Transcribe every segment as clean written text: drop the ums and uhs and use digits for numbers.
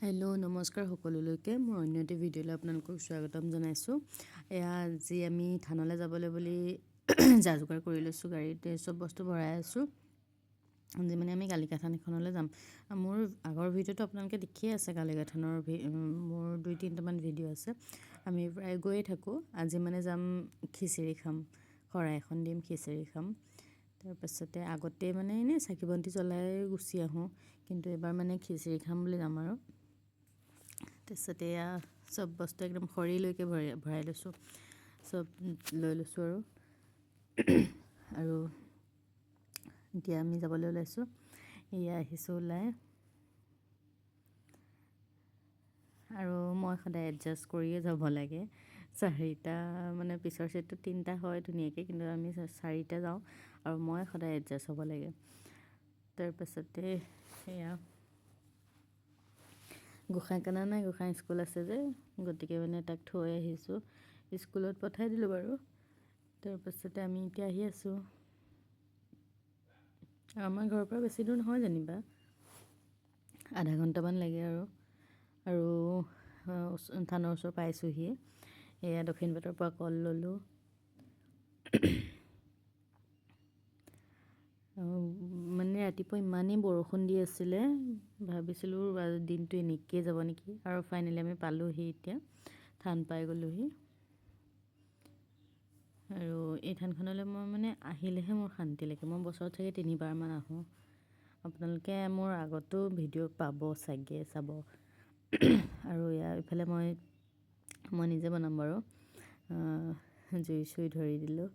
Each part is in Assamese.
হেল্ল' নমস্কাৰ সকলোলৈকে মই অন্য এটা ভিডিঅ'লৈ আপোনালোকক স্বাগতম জনাইছোঁ। আজি আমি থানলৈ যাবলৈ বুলি যা যোগাৰ কৰি লৈছোঁ, গাড়ীতে চব বস্তু ভৰাই আছোঁ। আজি মানে আমি কালিকা থানখনলৈ যাম। মোৰ আগৰ ভিডিঅ'টো আপোনালোকে দেখিয়ে আছে, কালিকা থানৰ মোৰ 2-3টামান ভিডিঅ' আছে। আমি প্ৰায় গৈয়ে থাকোঁ। আজি মানে যাম, খিচিৰি খাম, শৰাই এখন দিম, খিচিৰি খাম। তাৰপাছতে আগতে মানে এনেই চাকি বন্তি জ্বলাই গুচি আহোঁ, কিন্তু এবাৰ মানে খিচিৰি খাম বুলি যাম আৰু। তাৰপিছতে এয়া চব বস্তু একদম খৰিলৈকে ভৰাই লৈছোঁ, চব লৈ লৈছোঁ আৰু এতিয়া আমি যাবলৈ ওলাইছোঁ। এয়া আহিছোঁ ওলাই, আৰু মই সদায় এডজাষ্ট কৰিয়ে যাব লাগে। 4টা মানে পিছৰ চিটটো 3টা হয় ধুনীয়াকৈ, কিন্তু আমি 4টা যাওঁ আৰু মই সদায় এডজাষ্ট হ'ব লাগে। তাৰপাছতে এয়া গোসাঁই কানা নাই, গোসাঁই স্কুল আছে যে, গতিকে মানে তাক থৈ আহিছোঁ, স্কুলত পঠাই দিলোঁ বাৰু। তাৰপাছতে আমি এতিয়া আহি আছোঁ। আমাৰ ঘৰৰ পৰা বেছি দূৰ নহয় যেনিবা, আধা ঘণ্টামান লাগে আৰু থানৰ ওচৰ পাইছোঁহি। এয়া দক্ষিণ বাটৰ পৰা কল ল'লোঁ। মানে ৰাতিপুৱা ইমানেই বৰষুণ দি আছিলে, ভাবিছিলোঁ দিনটো এনেকৈয়ে যাব নেকি, আৰু ফাইনেলি আমি পালোঁহি। এতিয়া থান পাই গ'লোহি। আৰু এই থানখনলৈ মই মানে আহিলেহে মোৰ শান্তি লাগে। মই বছৰত চাগে 3বাৰমান আহোঁ। আপোনালোকে মোৰ আগতো ভিডিঅ' পাব চাগে, চাব। আৰু ইফালে মই নিজে বনাম বাৰু। জুই চুই ধৰি দিলোঁ,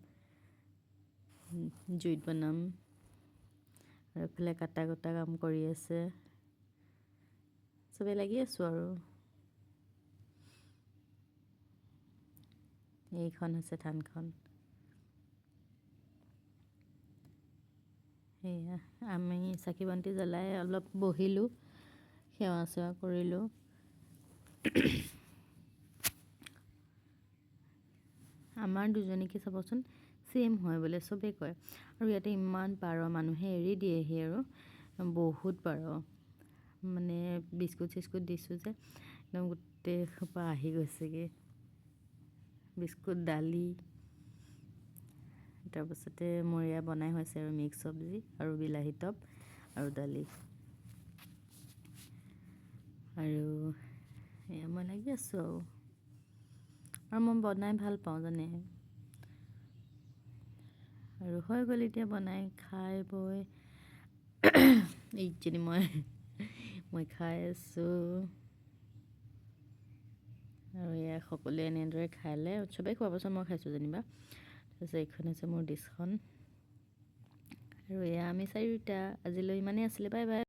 জুইত বনাম। আৰু এইফালে কাটা কুটা কাম কৰি আছে, চবেই লাগি আছোঁ আৰু। এইখন হৈছে থানখন। সেয়া আমি চাকি বন্তি জ্বলাই অলপ বহিলোঁ, সেৱা চেৱা কৰিলোঁ। আমাৰ দুজনীকে চাবচোন, ছেইম হয় বোলে, চবেই কয়। আৰু ইয়াতে ইমান পাৰ, মানুহে এৰি দিয়েহি আৰু বহুত পাৰ। মানে বিস্কুট চিস্কুট দিছোঁ যে, একদম গোটেই সোপা আহি গৈছেগৈ। বিস্কুট, দালি, তাৰপাছতে মোৰ এয়া বনাই হৈছে আৰু মিক্স চব্জি আৰু বিলাহী টপ আৰু দালি। আৰু এয়া মই লাগি আছোঁ আৰু মই বনাই ভাল পাওঁ জানে। আৰু হৈ গ'ল এতিয়া বনাই খাই বৈ। এইকেইদিন মই খাই আছোঁ, আৰু এয়া সকলোৱে এনেদৰে খালে, চবেই খোৱাৰ পাছত মই খাইছোঁ যেনিবা। তাৰপিছত এইখন হৈছে মোৰ ডিছখন, আৰু এয়া আমি 4টা। আজিলৈ ইমানেই আছিলে, বাই বাই।